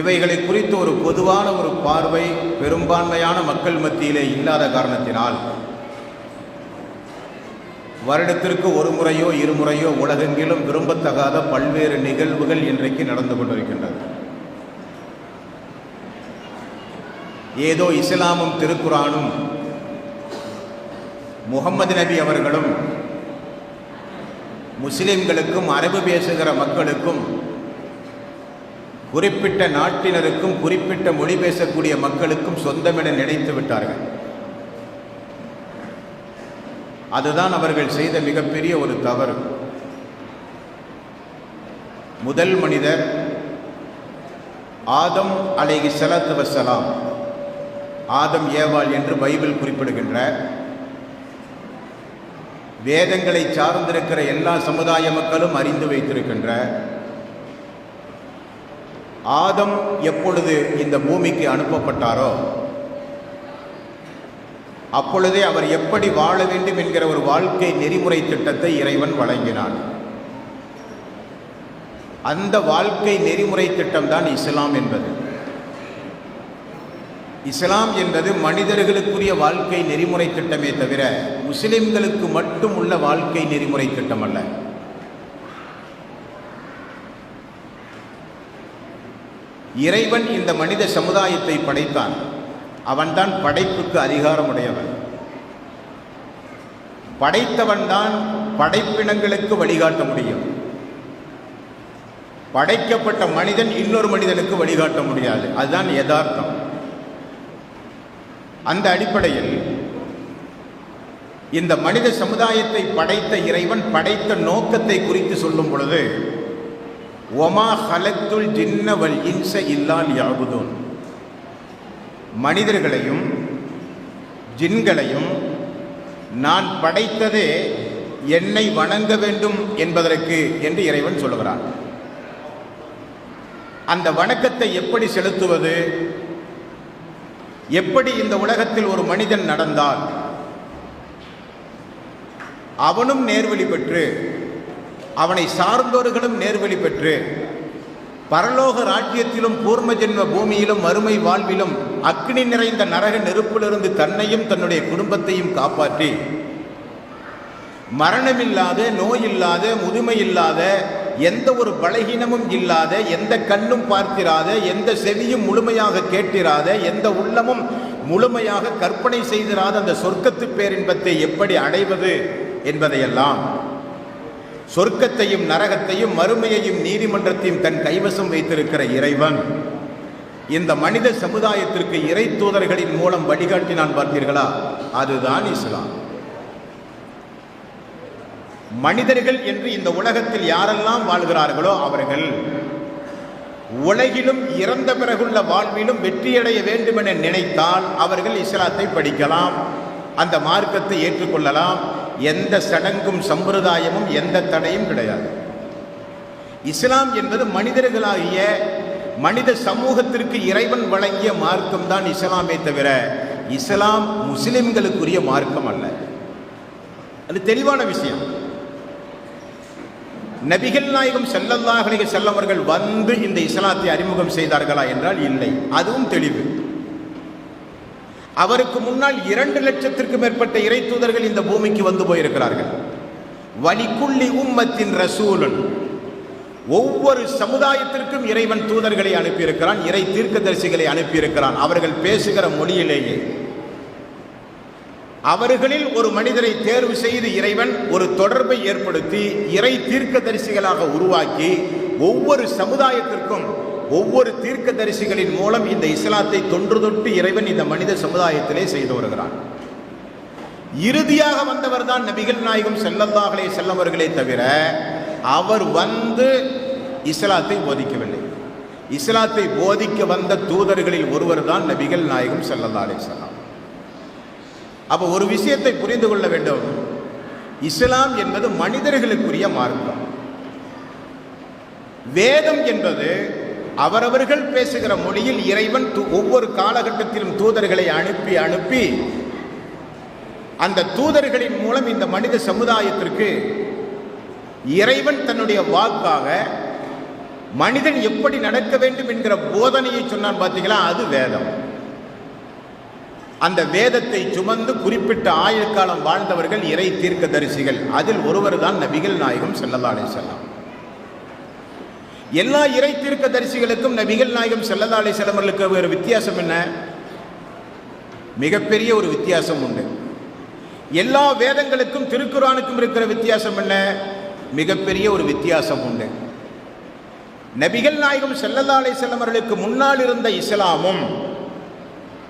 இவைகளை குறித்து ஒரு பொதுவான ஒரு பார்வை பெரும்பான்மையான மக்கள் மத்தியிலே இல்லாத காரணத்தினால் வருடத்திற்கு ஒரு முறையோ இருமுறையோ உலகெங்கிலும் விரும்பத்தகாத பல்வேறு நிகழ்வுகள் இன்றைக்கு நடந்து கொண்டிருக்கின்றன. ஏதோ இஸ்லாமும் திருக்குரானும் முஹம்மது நபி அவர்களும் முஸ்லிம்களுக்கும் அரபு பேசுகிற மக்களுக்கும் குறிப்பிட்ட நாட்டினருக்கும் குறிப்பிட்ட மொழி பேசக்கூடிய மக்களுக்கும் சொந்தமென நினைத்து விட்டார்கள். அதுதான் அவர்கள் செய்த மிகப்பெரிய ஒரு தவறு. முதல் மனிதர் ஆதம் அலைஹிஸ்ஸலாத்து வஸ்ஸலாம், ஆதம் ஏவாள் என்று பைபிள் குறிப்பிடுகின்ற, வேதங்களை சார்ந்திருக்கிற எல்லா சமுதாய மக்களும் அறிந்து வைத்திருக்கின்ற ஆதம் எப்பொழுது இந்த பூமிக்கு அனுப்பப்பட்டாரோ அப்பொழுதே அவர் எப்படி வாழ வேண்டும் என்கிற ஒரு வாழ்க்கை நெறிமுறை திட்டத்தை இறைவன் வழங்கினான். அந்த வாழ்க்கை நெறிமுறை திட்டம்தான் இஸ்லாம் என்பது. இஸ்லாம் என்பது மனிதர்களுக்குரிய வாழ்க்கை நெறிமுறை திட்டமே தவிர முஸ்லிம்களுக்கு மட்டும் உள்ள வாழ்க்கை நெறிமுறை திட்டம் அல்ல. இறைவன் இந்த மனித சமுதாயத்தை படைத்தான். அவன்தான் படைப்புக்கு அதிகாரமுடையவன். படைத்தவன்தான் படைப்பினங்களுக்கு வழிகாட்ட முடியும். படைக்கப்பட்ட மனிதன் இன்னொரு மனிதனுக்கு வழிகாட்ட முடியாது. அதுதான் யதார்த்தம். அந்த அடிப்படையில் இந்த மனித சமுதாயத்தை படைத்த இறைவன் படைத்த நோக்கத்தை குறித்து சொல்லும் பொழுது, ஒமா ஹலத்துல் ஜின்ன வல் இன்ச இல்லா லியஅபுதூன், மனிதர்களையும் ஜின்களையும் நான் படைத்ததே என்னை வணங்க வேண்டும் என்பதற்கு என்று இறைவன் சொல்லுகிறான். அந்த வணக்கத்தை எப்படி செலுத்துவது? எப்படி இந்த உலகத்தில் ஒரு மனிதன் நடந்தால் அவனும் நேர்வழி பெற்று அவனை சார்ந்தவர்களும் நேர்வழி பெற்று பரலோக ராஜ்யத்திலும் பூர்ம ஜென்ம பூமியிலும் மறுமை வாழ்விலும் அக்னி நிறைந்த நரக நெருப்பிலிருந்து தன்னையும் தன்னுடைய குடும்பத்தையும் காப்பாற்றி மரணமில்லாத, நோயில்லாத, முதுமை இல்லாத, எந்த ஒரு பலகீனமும் இல்லாத, எந்த கண்ணும் பார்த்திராத, எந்த செவியும் முழுமையாக கேட்டிராத, எந்த உள்ளமும் முழுமையாக கற்பனை செய்திராத அந்த சொர்க்கத்து பேரின்பத்தை எப்படி அடைவது என்பதையெல்லாம், சொர்க்கத்தையும் நரகத்தையும் மறுமையையும் நீதிமன்றத்தையும் தன் கைவசம் வைத்திருக்கிற இறைவன் இந்த மனித சமுதாயத்திற்கு இறை தூதர்களின் மூலம் வழிகாட்டினான். பார்த்தீர்களா? அதுதான் இஸ்லாம். மனிதர்கள் என்று இந்த உலகத்தில் யாரெல்லாம் வாழ்கிறார்களோ அவர்கள் உலகிலும் இறந்த பிறகுள்ள வாழ்விலும் வெற்றியடைய வேண்டும் என நினைத்தால் அவர்கள் இஸ்லாத்தை படிக்கலாம், அந்த மார்க்கத்தை ஏற்றுக்கொள்ளலாம். எந்த சடங்கும் சம்பிரதாயமும் எந்த தடையும் கிடையாது. இஸ்லாம் என்பது மனிதர்களாகிய மனித சமூகத்திற்கு இறைவன் வழங்கிய மார்க்கம் தான் இஸ்லாமே தவிர இஸ்லாம் முஸ்லிம்களுக்குரிய மார்க்கம் அல்ல. அது தெளிவான விஷயம். நபிகள் நாயகம் ஸல்லல்லாஹு அலைஹி வஸல்லம் அவர்கள் வந்து இந்த இஸ்லாத்தை அறிமுகம் செய்தார்களா என்றால் இல்லை. அதுவும் தெளிவு. அவருக்கு முன்னால் 2 லட்சத்திற்கு மேற்பட்ட இறை தூதர்கள் இந்த பூமிக்கு வந்து போயிருக்கிறார்கள். வலிக்குள்ளி உம்மத்தின் ரசூலுன், ஒவ்வொரு சமுதாயத்திற்கும் இறைவன் தூதர்களை அனுப்பியிருக்கிறான், இறை தீர்க்கதரிசிகளை அனுப்பியிருக்கிறான். அவர்கள் பேசுகிற மொழியிலேயே அவர்களில் ஒரு மனிதரை தேர்வு செய்து இறைவன் ஒரு தொடர்பை ஏற்படுத்தி இறை தீர்க்கதரிசிகளாக உருவாக்கி ஒவ்வொரு சமுதாயத்திற்கும் ஒவ்வொரு தீர்க்கதரிசிகளின் மூலம் இந்த இஸ்லாத்தை தொன்று தொட்டு இறைவன் இந்த மனித சமுதாயத்திலே செய்து வருகிறான். இறுதியாக வந்தவர் தான் நபிகள் நாயகம் ஸல்லல்லாஹு அலைஹி வஸல்லம் அவர்களே தவிர அவர் வந்து இஸ்லாத்தை போதிக்கவில்லை. இஸ்லாத்தை போதிக்க வந்த தூதர்களில் ஒருவர் தான் நபிகள் நாயகம் ஸல்லல்லாஹு அலைஹி வஸல்லம். அப்போ ஒரு விஷயத்தை புரிந்து கொள்ள வேண்டும். இஸ்லாம் என்பது மனிதர்களுக்குரிய மார்க்கம். வேதம் என்பது அவரவர்கள் பேசுகிற மொழியில் இறைவன் ஒவ்வொரு காலகட்டத்திலும் தூதர்களை அனுப்பி அனுப்பி அந்த தூதர்களின் மூலம் இந்த மனித சமுதாயத்திற்கு இறைவன் தன்னுடைய வாக்காக மனிதன் எப்படி நடக்க வேண்டும் என்கிற போதனையை சொன்னான். பார்த்தீங்களா? அது வேதம். அந்த வேதத்தை சுமந்து குறிப்பிட்ட ஆயுள் காலம் வாழ்ந்தவர்கள் இறை தீர்க்கதரிசிகள். அதில் ஒருவர் தான் நபிகள் நாயகம் ஸல்லல்லாஹு அலைஹி வஸல்லம். எல்லா இறை தீர்க்கதரிசிகளுக்கும் நபிகள் நாயகம் ஸல்லல்லாஹு அலைஹி வஸல்லம் அவர்களுக்கு ஒரு வித்தியாசம் என்ன? மிகப்பெரிய ஒரு வித்தியாசம் உண்டு. எல்லா வேதங்களுக்கும் திருக்குர்ஆனுக்கும் இருக்கிற வித்தியாசம் என்ன? மிகப்பெரிய ஒரு வித்தியாசம் உண்டு. நபிகள் நாயகம் ஸல்லல்லாஹு அலைஹி வஸல்லம் அவர்களுக்கு முன்னால் இருந்த இஸ்லாமும்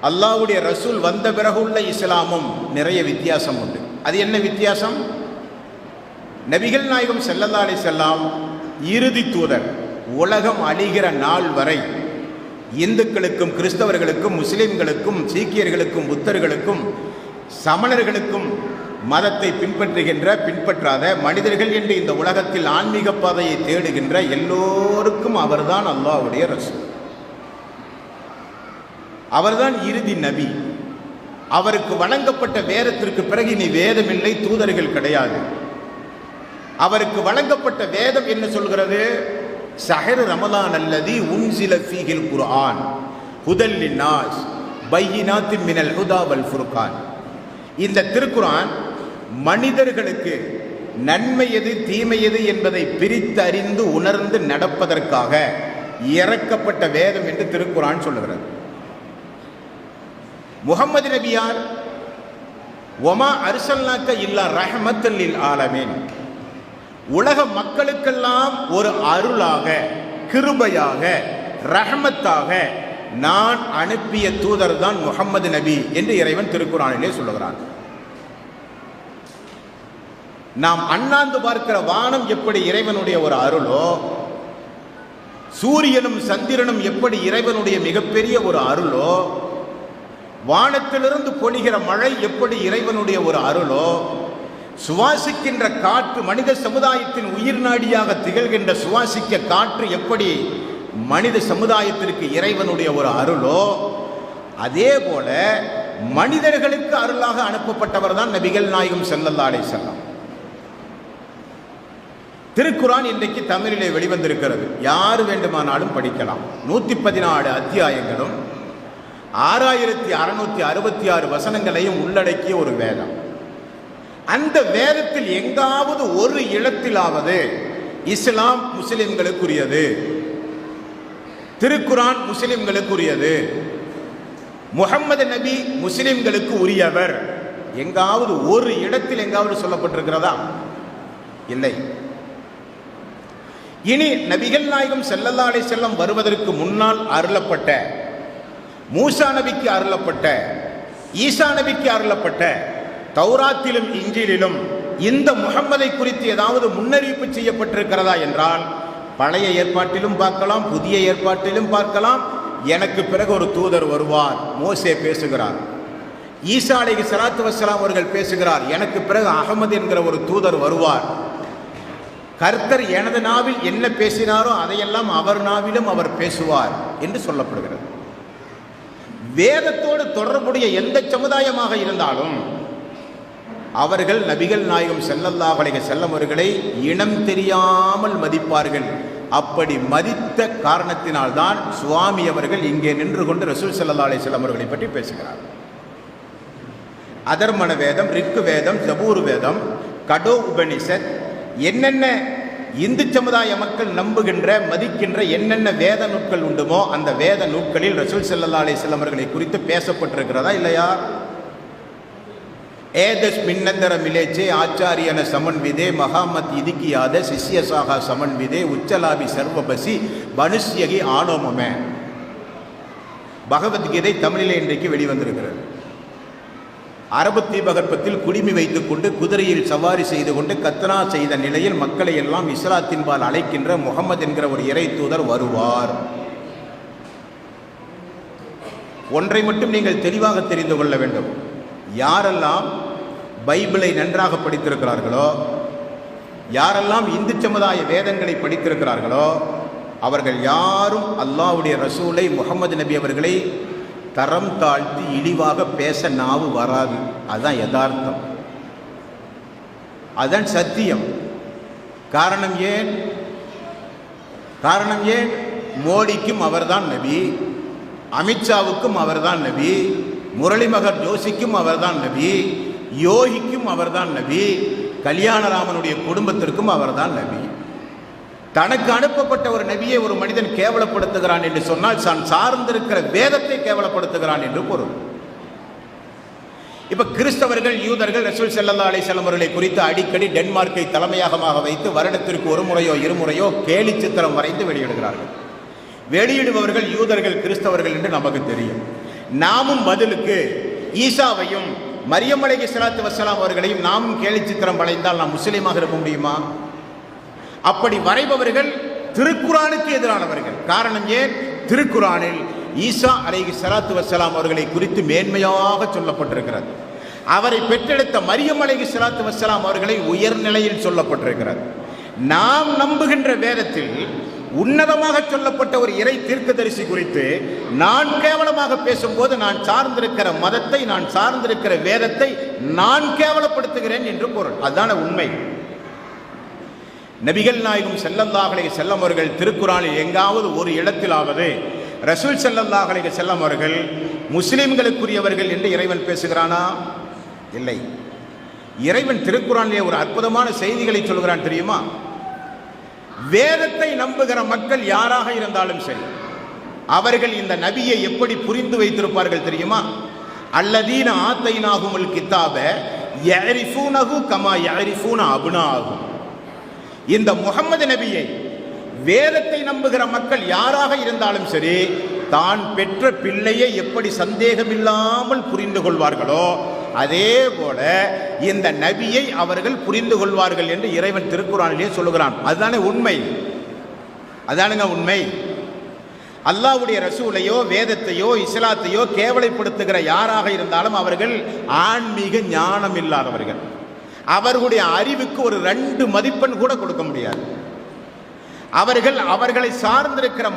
அல்லாஹ்வுடைய ரசூல் வந்த பிறகு உள்ள இஸ்லாமும் நிறைய வித்தியாசம் உண்டு. அது என்ன வித்தியாசம்? நபிகள் நாயகம் ஸல்லல்லாஹு அலைஹி வஸல்லம் இறுதி தூதர். உலகம் அழிகிற நாள் வரை இந்துக்களுக்கும் கிறிஸ்தவர்களுக்கும் முஸ்லிம்களுக்கும் சீக்கியர்களுக்கும் புத்தர்களுக்கும் சமணர்களுக்கும் மதத்தை பின்பற்றாத மனிதர்கள் என்று இந்த உலகத்தில் ஆன்மீக பாதையை தேடுகின்ற எல்லோருக்கும் அவர்தான் அல்லாஹ்வுடைய ரசூல். அவர்தான் இறுதி நபி. அவருக்கு வழங்கப்பட்ட வேதத்திற்கு பிறகு இனி வேதமில்லை, தூதர்கள் கிடையாது. அவருக்கு வழங்கப்பட்ட வேதம் என்ன சொல்கிறது? ஷஹர் ரமலான் அல்லதி உன்சில ஃபீஹில் குர்ஆன் ஹுதல் லின்னாஸ் பையினாத்தின் மினல் ஹுதா வல் ஃபுர்கான். இந்த திருக்குர்ஆன் மனிதர்களுக்கு நன்மை எது தீமை எது என்பதை பிரித்தறிந்து உணர்ந்து நடப்பதற்காக இறக்கப்பட்ட வேதம் என்று திருக்குர்ஆன் சொல்லுகிறது. முஹம்மது நபியார் ஒமா அர்சல்னாக்க இல்லா ரஹ்மத்தல் லில் ஆலமீன், உலக மக்களுக்கெல்லாம் ஒரு அருளாக, கிருபையாக, ரஹ்மத்தாக நான் அனுப்பிய தூதர் தான் முஹம்மது நபி என்று இறைவன் திருக்குர்ஆனிலே சொல்லுகிறான். நாம் அண்ணாந்து பார்க்கிற வானம் எப்படி இறைவனுடைய ஒரு அருளோ, சூரியனும் சந்திரனும் எப்படி இறைவனுடைய மிகப்பெரிய ஒரு அருளோ, வானத்திலிருந்து பொழிகிற மழை எப்படி இறைவனுடைய ஒரு அருளோ, சுவாசிக்கின்ற காற்று மனித சமுதாயத்தின் உயிர் நாடியாக திகழ்கின்ற சுவாசிக்க காற்று எப்படி மனித சமுதாயத்திற்கு இறைவனுடைய ஒரு அருளோ, அதே போல மனிதர்களுக்கு அருளாக அனுப்பப்பட்டவர் தான் நபிகள் நாயகம் ஸல்லல்லாஹு அலைஹி வஸல்லம். திருக்குர்ஆன் இன்றைக்கு தமிழிலே வெளிவந்திருக்கிறது. யார் வேண்டுமானாலும் படிக்கலாம். 114 அத்தியாயங்களும் 6666 வசனங்களையும் உள்ளடக்கிய ஒரு வேதம். அந்த வேதத்தில் எங்காவது ஒரு இடத்திலாவது இஸ்லாம் முஸ்லிம்களுக்குரியது, திருக்குர்ஆன் முஸ்லிம்களுக்குரியது, முஹம்மது நபி முஸ்லிம்களுக்கு உரியவர், எங்காவது ஒரு இடத்தில் எங்காவது சொல்லப்பட்டிருக்கிறதா? இல்லை. இனி நபிகள் நாயகம் ஸல்லல்லாஹு அலைஹி வஸல்லம் வருவதற்கு முன்னால் அருளப்பட்ட, மூசா நபிக்கு அருளப்பட்ட, ஈசா நபிக்கு அருளப்பட்ட தௌராத்திலும் இஞ்சிலிலும் இந்த முஹம்மதை குறித்து ஏதாவது முன்னறிவிப்பு செய்யப்பட்டிருக்கிறதா என்றால் பழைய ஏற்பாட்டிலும் பார்க்கலாம், புதிய ஏற்பாட்டிலும் பார்க்கலாம். எனக்கு பிறகு ஒரு தூதர் வருவார், மோசே பேசுகிறார். ஈசா அலைஹிஸ்ஸலாத்து வஸ்ஸலாம் அவர்கள் பேசுகிறார், எனக்கு பிறகு அகமது என்கிற ஒரு தூதர் வருவார். கர்த்தர் எனது நாவில் என்ன பேசினாரோ அதையெல்லாம் அவர் நாவிலும் அவர் பேசுவார் என்று சொல்லப்படுகிறது. வேதத்தோடு தொடர்புடைய எந்த சமுதாயமாக இருந்தாலும் அவர்கள் நபிகள் நாயகம் ஸல்லல்லாஹு அலைஹி வஸல்லம் அவர்களை இனம் தெரியாமல் மதிப்பார்கள். அப்படி மதித்த காரணத்தினால்தான் சுவாமி அவர்கள் இங்கே நின்று கொண்டு ரசூல் ஸல்லல்லாஹு அலைஹி வஸல்லம் அவர்களை பற்றி பேசுகிறார். அதர்மண வேதம், ரிக்கு வேதம், ஜபூர் வேதம், கடோ உபனிஷத், என்னென்ன இந்து சமுதாய மக்கள் நம்புகின்ற மதிக்கின்ற என்னென்ன வேத நூட்கள் உண்டுமோ அந்த வேத நூட்களில் ரசூல் ஸல்லல்லாஹு அலைஹி வஸல்லம் அவர்களை குறித்து பேசப்பட்டிருக்கிறதா இல்லையா? ஏதஸ் மின்னந்தர மிலேச்சே ஆச்சாரியன சமன்விதே மகாமத் இதிக்கியாத சிஷ்யசாகா சமன்விதே உச்சலாபி சர்வபசி பனுஷ்யகி ஆனோமமே. பகவத்கீதை தமிழிலே இன்றைக்கு வெளிவந்திருக்கிறது. அரபு தீபகற்பத்தில் குடிமி வைத்துக் கொண்டு குதிரையில் சவாரி செய்து கொண்டு கத்னா செய்த நிலையில் மக்களை எல்லாம் இஸ்லாத்தின்பால் அழைக்கின்ற முகமது என்கிற ஒரு இறை தூதர் வருவார். ஒன்றை மட்டும் நீங்கள் தெளிவாக தெரிந்து கொள்ள வேண்டும். யாரெல்லாம் பைபிளை நன்றாக படித்திருக்கிறார்களோ, யாரெல்லாம் இந்து சமுதாய வேதங்களை படித்திருக்கிறார்களோ, அவர்கள் யாரும் அல்லாஹ்வுடைய ரசூலை முஹம்மது நபி அவர்களை தரம் தாழ்த்தி இழிவாக பேச நாவு வராது. அதுதான் யதார்த்தம், அதுதான் சத்தியம். காரணம் ஏன்? மோடிக்கும் அவர்தான் நபி, அமித்ஷாவுக்கும் அவர்தான் நபி, முரளிமகர் ஜோஷிக்கும் அவர்தான் நபி, யோகிக்கும் அவர்தான் நபி, கல்யாணராமனுடைய குடும்பத்திற்கும் அவர்தான் நபி. தனக்கு அனுப்பப்பட்ட ஒரு நபியை ஒரு மனிதன் கேவலப்படுத்துகிறான் என்று சொன்னால் தான் சார்ந்திருக்கிற வேதத்தை கேவலப்படுத்துகிறான் என்று பொருள். இப்ப கிறிஸ்தவர்கள், யூதர்கள் ரசூல் ஸல்லல்லாஹு அலைஹி வஸல்லம் அவர்களை குறித்து அடிக்கடி டென்மார்க்கை தலைமையாக வைத்து வருடத்திற்கு ஒரு முறையோ இருமுறையோ கேலி சித்திரம் வரைந்து வெளியிடுகிறார்கள். வெளியிடுபவர்கள் யூதர்கள், கிறிஸ்தவர்கள் என்று நமக்கு தெரியும். நாமும் பதிலுக்கு ஈசாவையும் மரியம் அலைஹிஸ்ஸலாத்து வஸ்ஸலாம் அவர்களையும் நாமும் கேலி சித்திரம் வரைந்தால் நாம் முஸ்லீமாக இருக்க முடியுமா? அப்படி வரைபவர்கள் திருக்குர்ஆனுக்கு எதிரானவர்கள். காரணம் ஏன்? திருக்குர்ஆனில் ஈசா அலைஹிஸ்ஸலாத்து வஸ்ஸலாம் அவர்களை குறித்து மேன்மையாக சொல்லப்பட்டிருக்கிறது. அவரை பெற்றெடுத்த மரியம் அலைஹிஸ்ஸலாத்து வஸ்ஸலாம் அவர்களை உயர்நிலையில் சொல்லப்பட்டிருக்கிறது. நாம் நம்புகின்ற வேதத்தில் உன்னதமாக சொல்லப்பட்ட ஒரு இறை தீர்க்கதரிசி குறித்து நான் கேவலமாக பேசும்போது நான் சார்ந்திருக்கிற மதத்தை, நான் சார்ந்திருக்கிற வேதத்தை நான் கேவலப்படுத்துகிறேன் என்று பொருள். அதுதான உண்மை. நபிகள் நாயகம் ஸல்லல்லாஹு அலைஹி வஸல்லம் அவர்கள் திருக்குர்ஆனில் எங்காவது ஒரு இடத்திலாவது ரசூல் ஸல்லல்லாஹு அலைஹி வஸல்லம் அவர்கள் முஸ்லிம்களுக்குரியவர்கள் என்று இறைவன் பேசுகிறானா? இல்லை. இறைவன் திருக்குர்ஆனிலே ஒரு அற்புதமான செய்திகளை சொல்கிறான் தெரியுமா? வேதத்தை நம்புகிற மக்கள் யாராக இருந்தாலும் சரி, அவர்கள் இந்த நபியை எப்படி புரிந்து வைத்திருப்பார்கள் தெரியுமா? அல்லதீன ஆத்தைனாஹுமுல் கித்தாப யஅரிஃபூனஹு கமா யஅரிஃபூன அப்னாஹும். இந்த முஹம்மது நபியை வேதத்தை நம்புகிற மக்கள் யாராக இருந்தாலும் சரி, தான் பெற்ற பிள்ளையை எப்படி சந்தேகமில்லாமல் புரிந்து கொள்வார்களோ அதே போல இந்த நபியை அவர்கள் புரிந்து கொள்வார்கள் என்று இறைவன் திருக்குர்ஆனிலே சொல்லுகிறான். அதுதானே உண்மை, அதானுங்க உண்மை. அல்லாஹ்வுடைய ரசூலையோ வேதத்தையோ இஸ்லாத்தையோ கேவலைப்படுத்துகிற யாராக இருந்தாலும் அவர்கள் ஆன்மீக ஞானம் இல்லாதவர்கள். அவர்களுடைய அறிவுக்கு ஒரு 2 மதிப்பெண் கூட கொடுக்க முடியாது. அவர்களை சார்ந்திருக்கிற